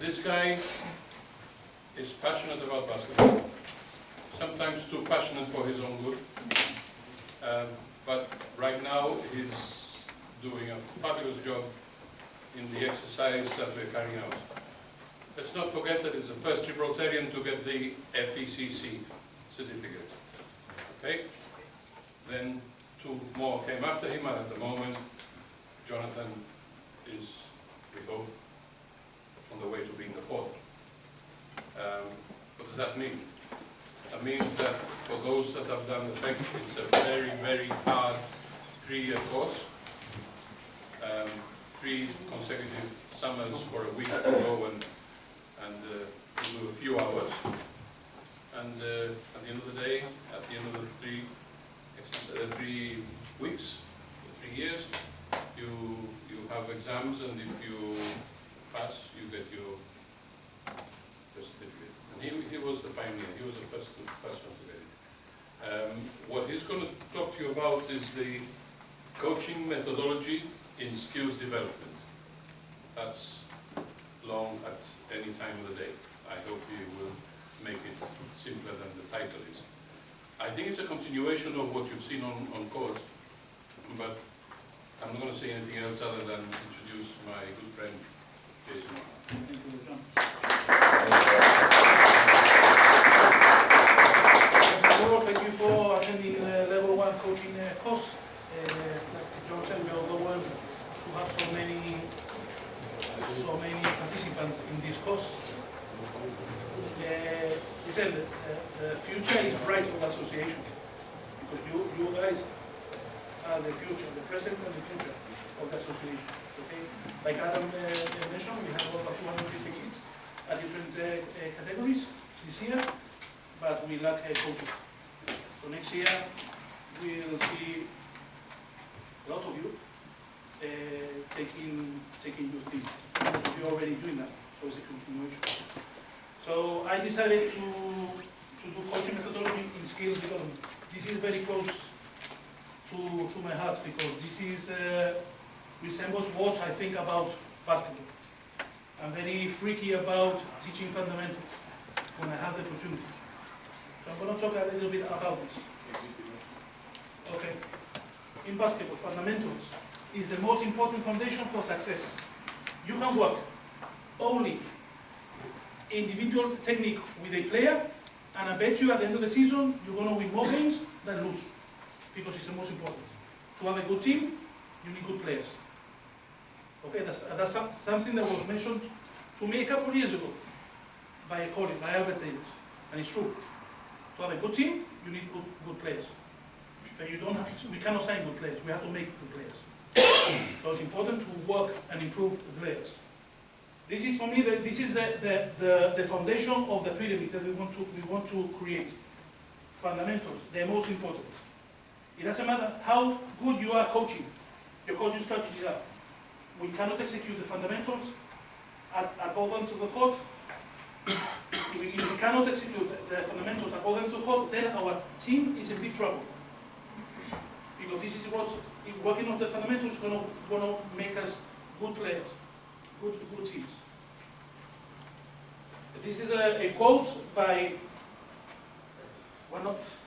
This guy is passionate about basketball, sometimes too passionate for his own good, but right now he's doing a fabulous job in the exercise that we're carrying out. Let's not forget that it's the first Gibraltarian to get the FECC certificate. Okay? Then two more came after him, and at the moment Jonathan is, we hope, on the way to being the fourth. What does that mean? That means that for those that have done the FEC, it's a very, very hard 3-year course. 3 consecutive summers for a week to go and do a few hours. And at the end of the day, at the end of the 3 weeks, 3 years, you have exams, and if you pass, you get your certificate. And he was the pioneer. He was the first one to get it. What he's going to talk to you about is the coaching methodology in skills development. That's long at any time of the day. I hope he will make it simpler than the title is. I think it's a continuation of what you've seen on course, but I'm not going to say anything else other than introduce my good friend, Jason. Thank you, John. Thank you for attending level 1 coaching course. Like John said, we are overwhelmed to have so many participants in this course. He said the future is bright for the association, because you guys are the future, the present and the future of the association. Okay? Like Adam mentioned, we have over 250 kids at different categories this year, but we lack coaching. So next year we will see a lot of you taking your team. Most of you are already doing that, so it's a continuation. So I decided to do coaching methodology in skills development. This is very close to my heart, because this is resembles what I think about basketball. I'm very freaky about teaching fundamentals when I have the opportunity. So I'm going to talk a little bit about this. Okay. In basketball, fundamentals is the most important foundation for success. You can work only individual technique with a player, and I bet you at the end of the season you're going to win more games than lose, because it's the most important. To have a good team, you need good players. Okay, that's something that was mentioned to me a couple of years ago by a colleague, by Albert Davis, and it's true. To have a good team, you need good players. But we cannot sign good players, we have to make good players. So it's important to work and improve the players. This is, for me, this is the foundation of the pyramid that we want to create. Fundamentals, they're most important. It doesn't matter how good you are coaching, your coaching strategies are. We cannot execute the fundamentals at both ends of the court. If we cannot execute the fundamentals at both ends of the court, then our team is in big trouble. Because this is what working on the fundamentals is going to make us good players, good teams. This is a quote by one of,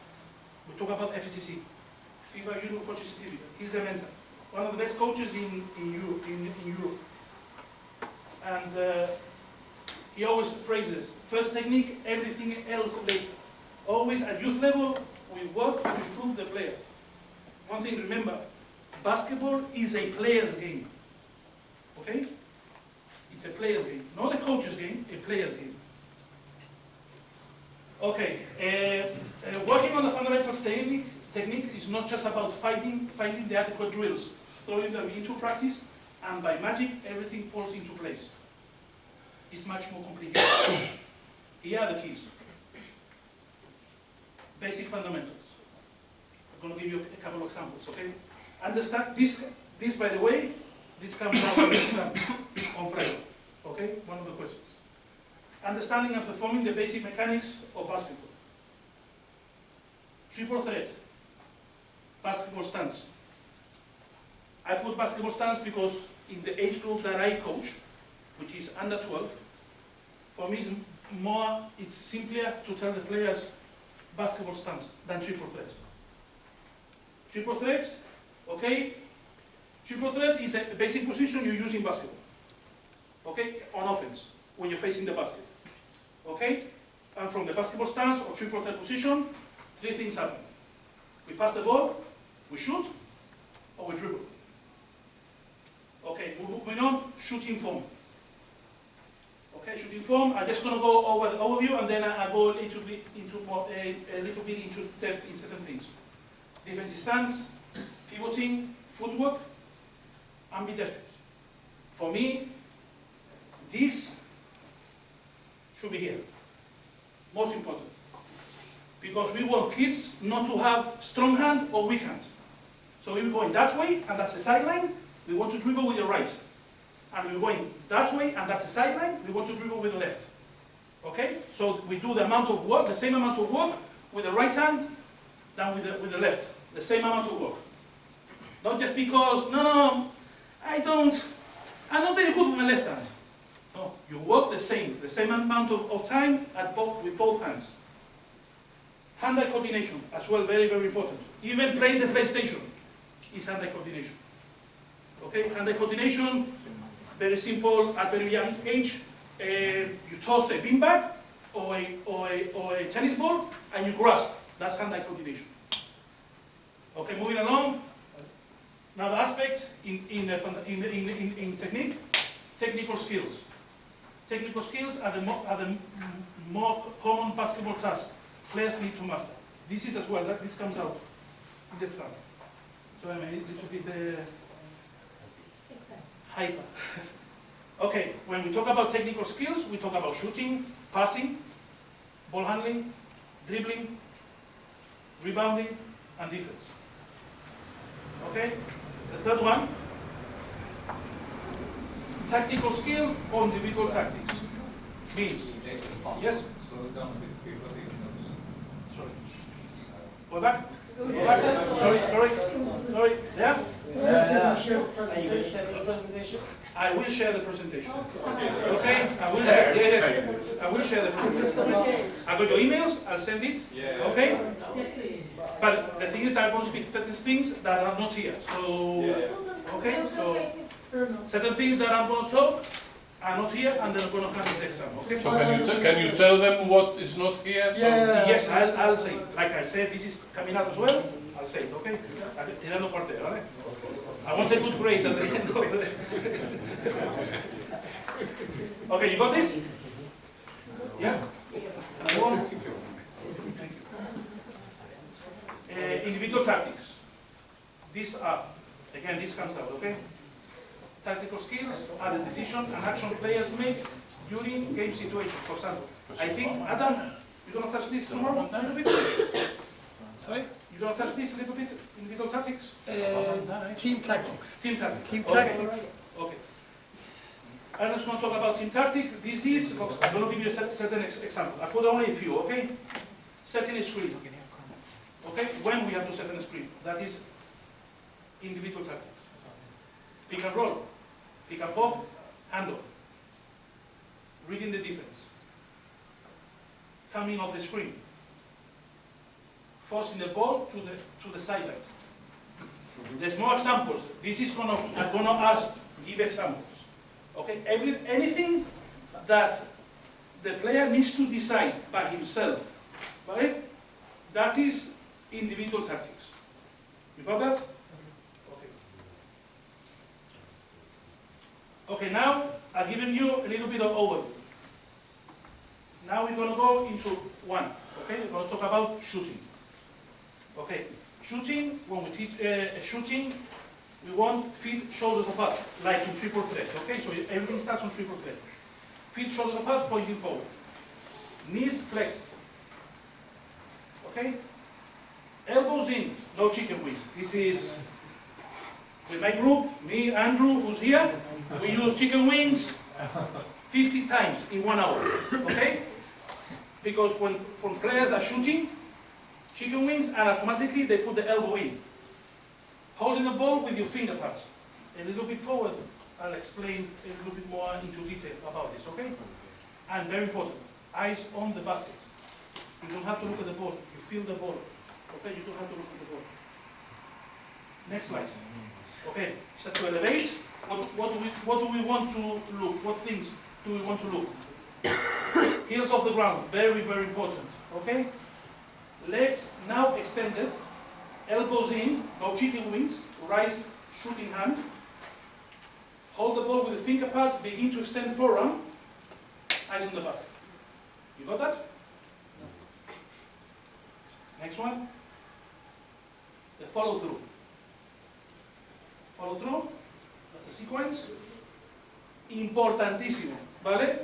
we talk about FECC, FIBA Euro Coaches Certificate. He's the mentor, one of the best coaches in Europe. And he always praises first technique, everything else later. Always at youth level, we work to improve the player. One thing, remember, basketball is a player's game. Okay? It's a player's game, not a coach's game, a player's game. Okay, working on the fundamentals technique is not just about finding the adequate drills, throwing them into practice, and by magic everything falls into place. It's much more complicated. Here are the keys. Basic fundamentals. I'm going to give you a couple of examples, okay? Understand this, by the way, this comes out of the exam on Friday, okay? One of the questions. Understanding and performing the basic mechanics of basketball. Triple threat. Basketball stance. I put basketball stance because in the age group that I coach, which is under 12, For me, it's simpler to tell the players basketball stance than triple threat. Triple threat, okay? Triple threat is a basic position you use in basketball, okay? On offense, when you're facing the basket, okay? And from the basketball stance or triple threat position, three things happen. We pass the ball, we shoot, or we dribble. Okay, moving on, shooting form. Okay, shooting form. I'm just going to go over the overview and then I go a little bit into depth in certain things. Defensive stance, pivoting, footwork, ambidextrous. For me, this should be here. Most important. Because we want kids not to have strong hand or weak hand. So we're going that way, and that's the sideline. We want to dribble with the right. And we're going that way, and that's the sideline. We want to dribble with the left. Okay? So we do the amount of work, the same amount of work with the right hand than with the left. The same amount of work. Not just because, no, I'm not very good with my left hand. No, you work the same amount of time with both hands. Hand-eye coordination, as well, very, very important. Even playing the PlayStation is hand-eye coordination. Okay, hand-eye coordination, very simple, at very young age. You toss a beanbag or a tennis ball and you grasp. That's hand-eye coordination. Okay, moving along. Another aspect in technique, technical skills. Technical skills are the more common basketball task players need to master. This is as well, this comes out in the exam. So I'm a little bit hyper. Okay, when we talk about technical skills, we talk about shooting, passing, ball handling, dribbling, rebounding, and defense. Okay, the third one, tactical skill or individual tactics. Means, yes? Sorry. Go back. Go back. Sorry. Yeah? Are you going to send this presentation? I will share the presentation. Okay? I will share. Yes. I will share the presentation. I got your emails. I'll send it. Okay? But the thing is, I'm going to speak certain things that are not here. So, okay? So, certain things that I'm going to talk are not here, and they're going to come in the exam. Okay? So can you tell them what is not here? So Yes, I'll say. Like I said, this is coming up as well. I'll say it. Okay? Tirando parte, ¿vale? I want a good grade at the end of the... Okay, you got this? Yeah? Can I go on? Thank you. Individual tactics. These are, again, this comes out, okay? Tactical skills are the decision and action players make during game situation. For example, I think, Adam, you're going to touch this tomorrow a little bit? Sorry? You're going to touch this a little bit, individual tactics? Team tactics. Team tactics. Team Okay. tactics. Okay. I'm just going to talk about team tactics. This is, I'm going to give you a certain example. I put only a few, okay? Setting a screen. Okay? When we have to set a screen. That is individual tactics. Pick and roll. Pick and pop. Handoff. Reading the defense. Coming off the screen. Forcing the ball to the sideline. There's more examples. This is I'm gonna give examples. Okay? Anything that the player needs to decide by himself, right? That is individual tactics. You got that? Okay. Okay, now I've given you a little bit of overview. Now we're gonna go into one. Okay, we're gonna talk about shooting. Okay, shooting, when we teach shooting, we want feet, shoulders apart, like in triple threat. Okay, so everything starts on triple threat. Feet, shoulders apart, pointing forward. Knees flexed. Okay? Elbows in, no chicken wings. This is, with my group, me, Andrew, who's here, we use chicken wings 50 times in 1 hour. Okay? Because when players are shooting, chicken wings, and automatically they put the elbow in. Holding the ball with your finger pads. A little bit forward, I'll explain a little bit more into detail about this, okay? And very important, eyes on the basket. You don't have to look at the ball, you feel the ball. Okay, you don't have to look at the ball. Next slide. Okay, so to elevate, what do we want to look? What things do we want to look? Heels off the ground, very, very important. Okay? Legs now extended, elbows in, no cheating wings, rise, shooting hand. Hold the ball with the finger pads, begin to extend forearm, eyes on the basket. You got that? Next one. The follow through. Follow through, that's the sequence. Importantísimo, ¿vale?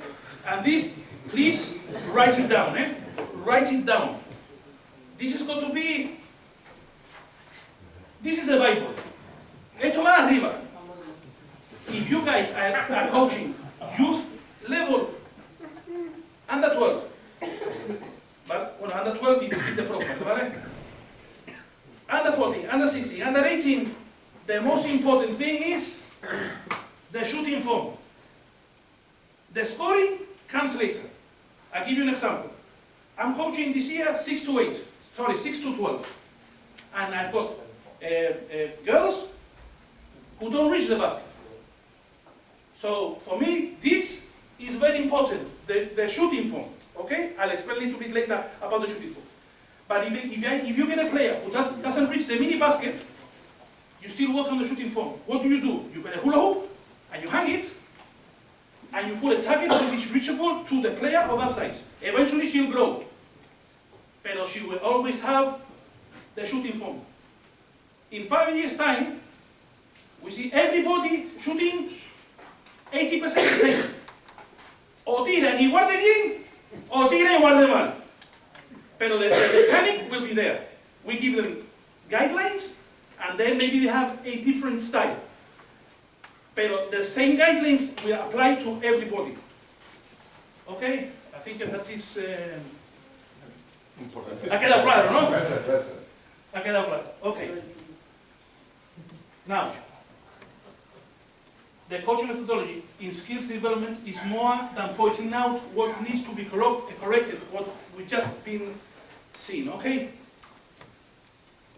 And this, please write it down, eh? Write it down. This is going to be, this is a Bible. Esto va arriba. If you guys are coaching youth level, under 12, but well, under 12 you fit the program, ¿vale? Under 14, under 16, under 18, the most important thing is the shooting form. The scoring comes later. I'll give you an example. I'm coaching this year 6 to 12. And I've got girls who don't reach the basket. So for me, this is very important, the shooting form. Okay? I'll explain a little bit later about the shooting form. But if you get a player who doesn't reach the mini basket, you still work on the shooting form. What do? You get a hula hoop, and you hang it, and you put a target that is reachable to the player of that size. Eventually she'll grow, but she will always have the shooting form. In 5 years' time, we see everybody shooting 80% the same. O tiran igual de bien, o tiran igual de mal. Pero the mechanic will be there. We give them guidelines, and then maybe they have a different style. But the same guidelines will apply to everybody. Okay? I think that is... ha quedado claro, ¿no? Ha quedado claro. Okay. Now, the coaching methodology in skills development is more than pointing out what needs to be corrected, what we've just been seeing, okay?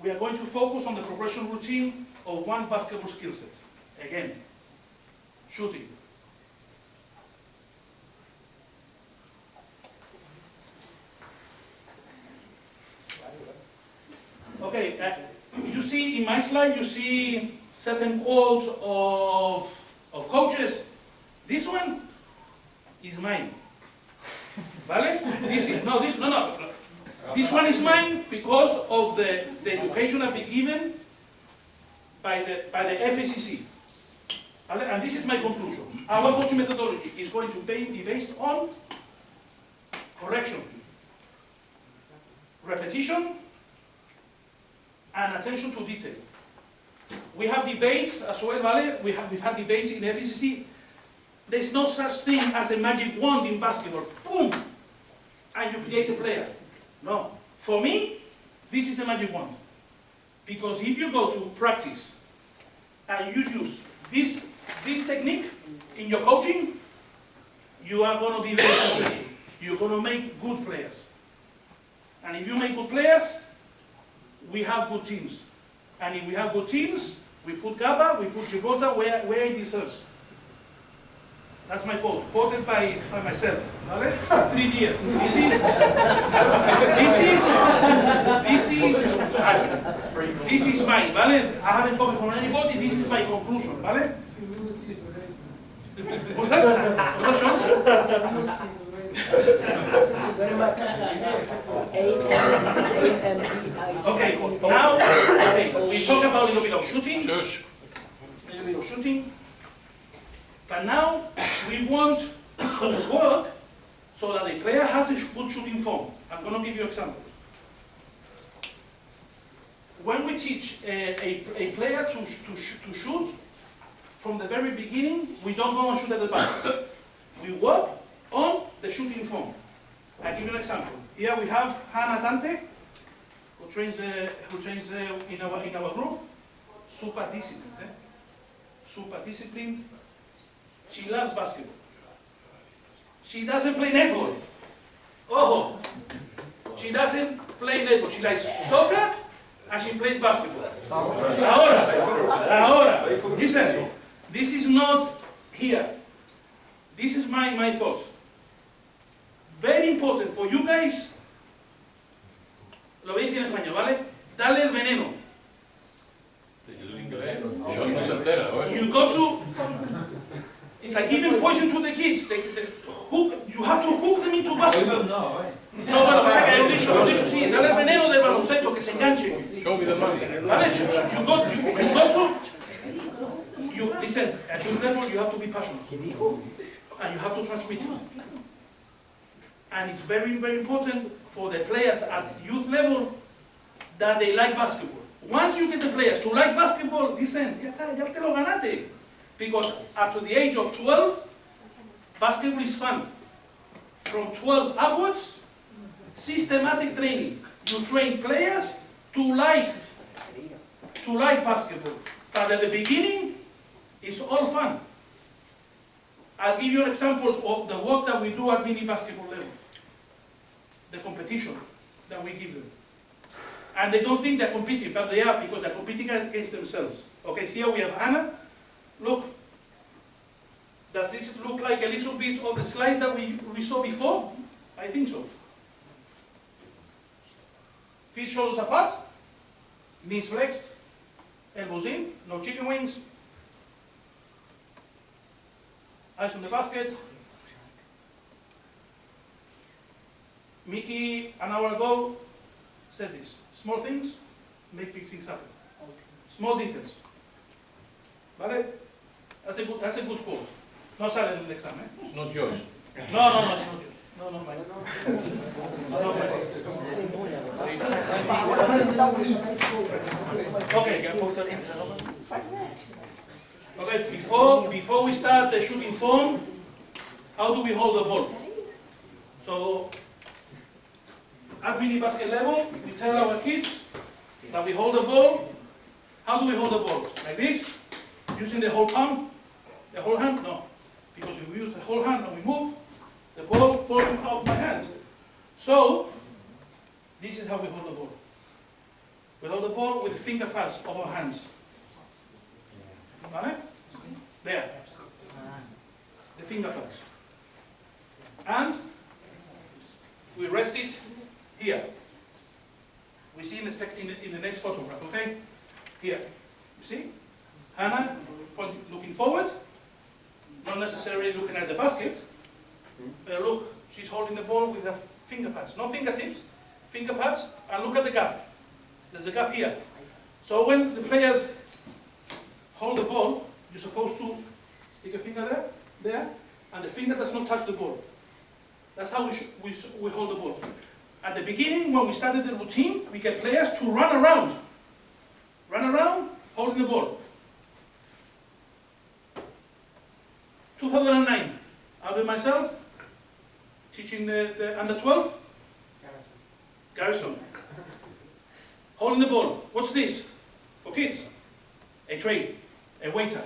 We are going to focus on the progression routine of one basketball skill set. Again, shooting. Okay, you see in my slide, you see certain quotes of coaches. This one is mine. Vale? No. This one is mine because of the education I've been given by the FACC. And this is my conclusion. Our coaching methodology is going to be based on correction, repetition, and attention to detail. We have debates as well, Vale? We've had debates in the FACC. There's no such thing as a magic wand in basketball. Boom! And you create a player. No. For me, this is the magic wand. Because if you go to practice and you use this technique in your coaching, you are going to be very successful. You're going to make good players. And if you make good players, we have good teams. And if we have good teams, we put GABA, we put Gibraltar where it deserves. That's my quote, quoted by myself. Vale? 3 years. This is mine, vale? I haven't copied from anybody, this is my conclusion, vale? What's that? I'm not sure. Okay, now, we talk about a little bit of shooting. But now, we want to work so that the player has a good shooting form. I'm going to give you examples. When we teach a player to shoot, from the very beginning, we don't go and shoot at the basket. We work on the shooting form. I'll give you an example. Here we have Hannah Dante, who trains in our group. Super disciplined. Super disciplined. She loves basketball. She doesn't play netball. Oh, she doesn't play netball. She likes soccer and she plays basketball. Ahora, listen, this is not here. This is my thought. Very important for you guys. Lo veis en español, ¿vale? Dale el veneno. Yo no se entera, ¿eh? You go to, it's like giving poison to the kids. You have to hook them into basketball. No, bueno, pasa que lo he dicho, sí, dale el veneno del baloncesto, que se enganche. Show me the money. Vale, you go to, listen, at youth level you have to be passionate. And you have to transmit it. And it's very, very important for the players at youth level that they like basketball. Once you get the players to like basketball, listen, ya te lo ganaste. Because up to the age of 12, basketball is fun. From 12 upwards, systematic training. You train players to like basketball. But at the beginning, it's all fun. I'll give you examples of the work that we do at mini basketball level. The competition that we give them. And they don't think they're competing, but they are, because they're competing against themselves. Okay, here we have Anna. Look, does this look like a little bit of the slides that we saw before? I think so. Feet shoulders apart, knees flexed, elbows in, no chicken wings. Eyes on the basket. Mickey, an hour ago, said this. Small things make big things happen. Small details. ¿Vale? That's a good quote. No sale en el examen. It's not yours. No, it's not yours. No, mine. No, mine. Okay, before we start the shooting form, how do we hold the ball? So, at mini basket level, we tell our kids that we hold the ball. How do we hold the ball? Like this? Using the whole palm? The whole hand? No. Because if we use the whole hand and we move, the ball falls out of my hands. So, this is how we hold the ball. We hold the ball with the finger pads of our hands. Vale? There. The finger pads. And we rest it here. We see in the next photograph, okay? Here. You see? Hannah looking forward, not necessarily looking at the basket. But look, she's holding the ball with her finger pads. No fingertips, finger pads, and look at the gap. There's a gap here. So when the players hold the ball, you're supposed to stick a finger there, and the finger does not touch the ball. That's how we hold the ball. At the beginning, when we started the routine, we get players to run around, holding the ball. 2009, I'll be myself, teaching the under 12, Garrison. Holding the ball. What's this? For kids. A tray, a waiter.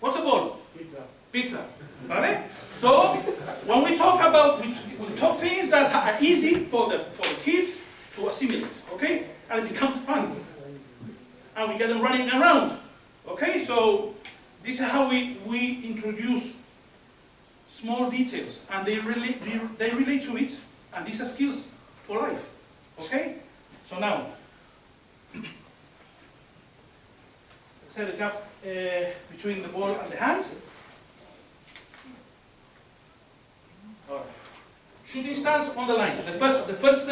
What's the ball? Pizza. Vale? So, when we talk about, we talk things that are easy for the kids to assimilate, okay? And it becomes fun. And we get them running around, okay? So, this is how we introduce small details, and they relate to it, and these are skills for life, okay? So now, let's say the gap between the ball and the hand. All right. Shooting stance on the line. The first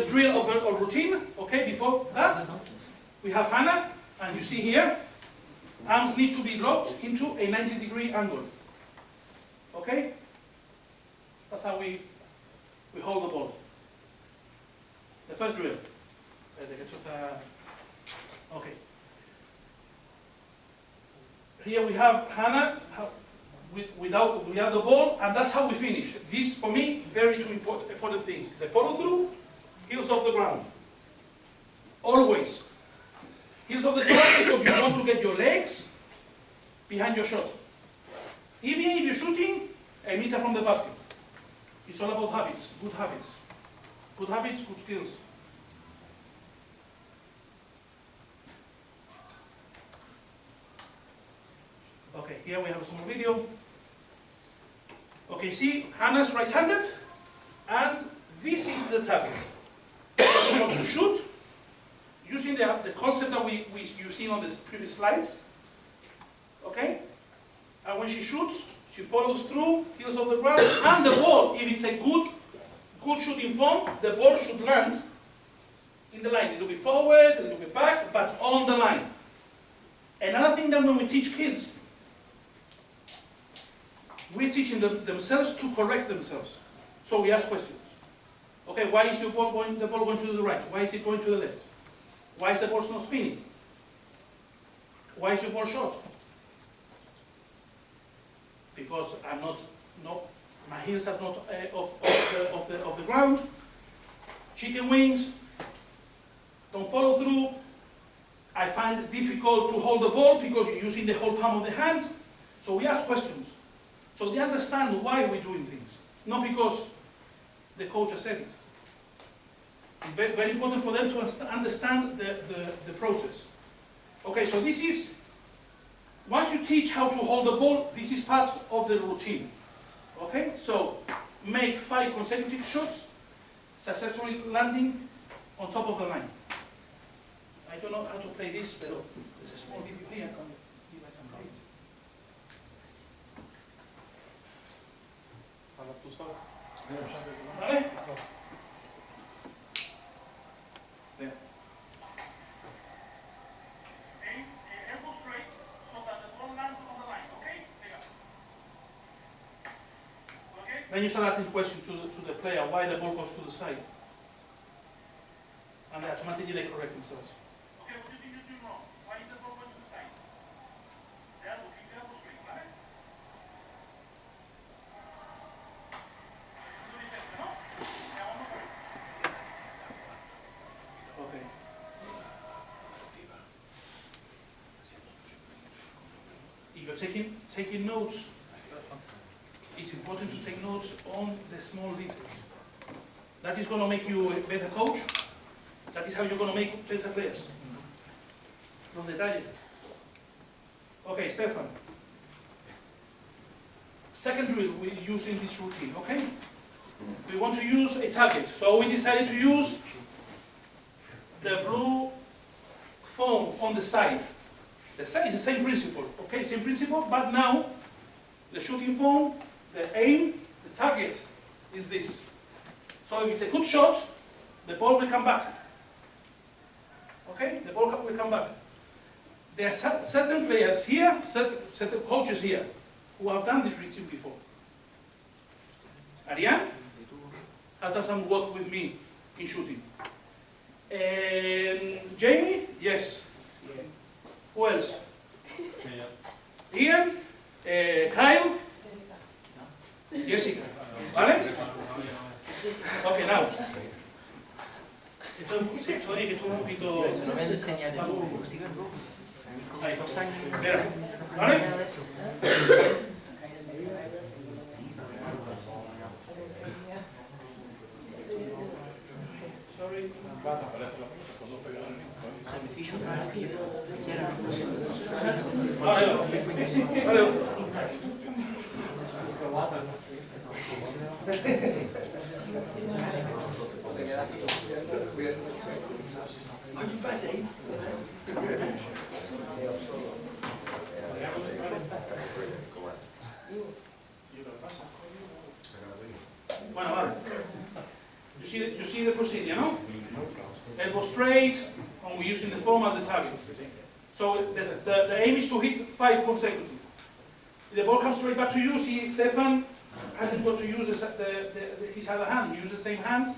drill of a routine. Okay. Before that, we have Hannah, and you see here, arms need to be locked into a 90-degree angle. Okay. That's how we hold the ball. The first drill. Okay. Here we have Hannah without the ball, and that's how we finish. This, for me, very two important things. The follow through, heels off the ground. Always. Heels off the ground because you want to get your legs behind your shot. Even if you're shooting a meter from the basket. It's all about habits, good habits. Good habits, good skills. Okay, here we have some more video. Okay, see, Hannah's right-handed, and this is the target. She wants to shoot, using the concept that you've seen on the previous slides. Okay? And when she shoots, she follows through, heels off the ground, and the ball, if it's a good shooting form, the ball should land in the line. A little bit forward, a little bit back, but on the line. Another thing that when we teach kids, we're teaching themselves to correct themselves. So we ask questions. Okay, why is the ball going to the right? Why is it going to the left? Why is the ball not spinning? Why is your ball short? Because my heels are not off the ground. Chicken wings, don't follow through. I find it difficult to hold the ball because you're using the whole palm of the hand. So we ask questions. So they understand why we're doing things, not because the coach has said it. It's very, very important for them to understand the process. Okay, so this is, once you teach how to hold the ball, this is part of the routine. Okay, so make 5 consecutive shots, successfully landing on top of the line. I don't know how to play this, but there's a small video here. If I can play it. Vale? There. Aim, elbow straight so that the ball lands on the line, okay? Okay? Then you start asking questions to the player why the ball goes to the side. And automatically they correct themselves. Okay, what do you think you're doing wrong? Why is the ball going to the side? The elbow, keep the elbow straight, right? Okay. If you're taking notes, it's important to take notes on the small details. That is going to make you a better coach. That is how you're going to make better players. Los detalles. Okay, Stefan. Second drill we use in this routine, okay? We want to use a target. So we decided to use the blue foam on the side. The side is the same principle, okay? Same principle, but now the shooting foam, the aim, the target is this. So if it's a good shot, the ball will come back. Okay? The ball will come back. There are certain players here, certain coaches here, who have done this routine before. Ariane has done some work with me in shooting. Jamie? Yes. Who else? Ian? Kyle? Jessica. ¿Vale? Okay, now. Sorry que estuve un poquito... Ahí, espera. ¿Vale? Sorry. Vale, vale. Bueno, vale. You see the procedure, no? Elbow straight, and we're using the foam as a target. So the aim is to hit 5 consecutive. If the ball comes straight back to you, see Stefan hasn't got to use his other hand. He uses the same hand.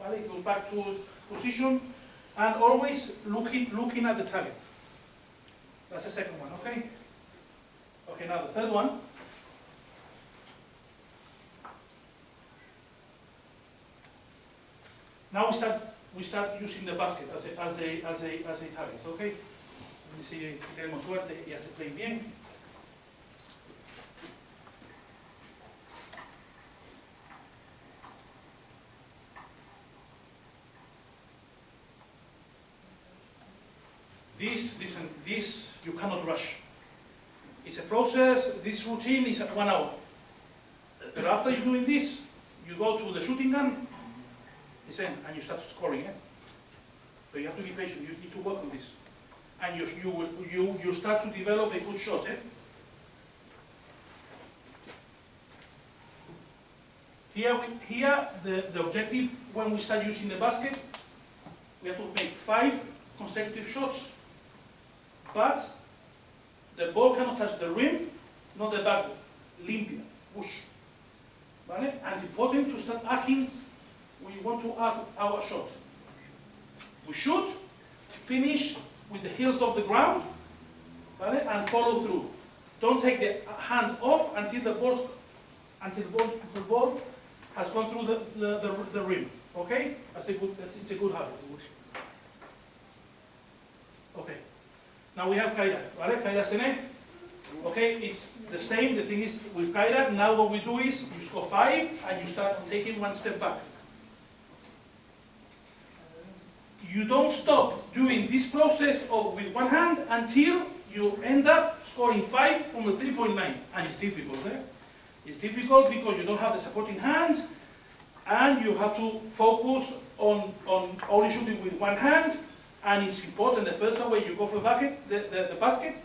Vale? It goes back to his position, and always looking at the target. That's the second one, okay? Okay, now the third one. Now we start using the basket as a target, okay? Let me see si tenemos suerte y hace play bien. Listen, this you cannot rush. It's a process, this routine is at 1 hour. But after you're doing this, you go to the shooting gun, listen, and you start scoring, eh? So you have to be patient, you need to work on this. And you start to develop a good shot, eh? Here the objective when we start using the basket, we have to make 5 consecutive shots. But the ball cannot touch the rim, not the backboard. Limpia, whoosh. Vale? And it's important to start arcing. We want to arc our shot. We shoot, finish with the heels of the ground, vale? And follow through. Don't take the hand off until the ball has gone through the rim. Okay? It's a good habit. Okay. Now we have Kairat, vale? Kairat Sene. Okay, it's the same. The thing is with Kairat, now what we do is you score 5 and you start taking 1 step back. You don't stop doing this process with 1 hand until you end up scoring 5 from the 3.9. And it's difficult, eh? It's difficult because you don't have the supporting hand and you have to focus on only shooting with 1 hand. And it's important the first time when you go for the basket,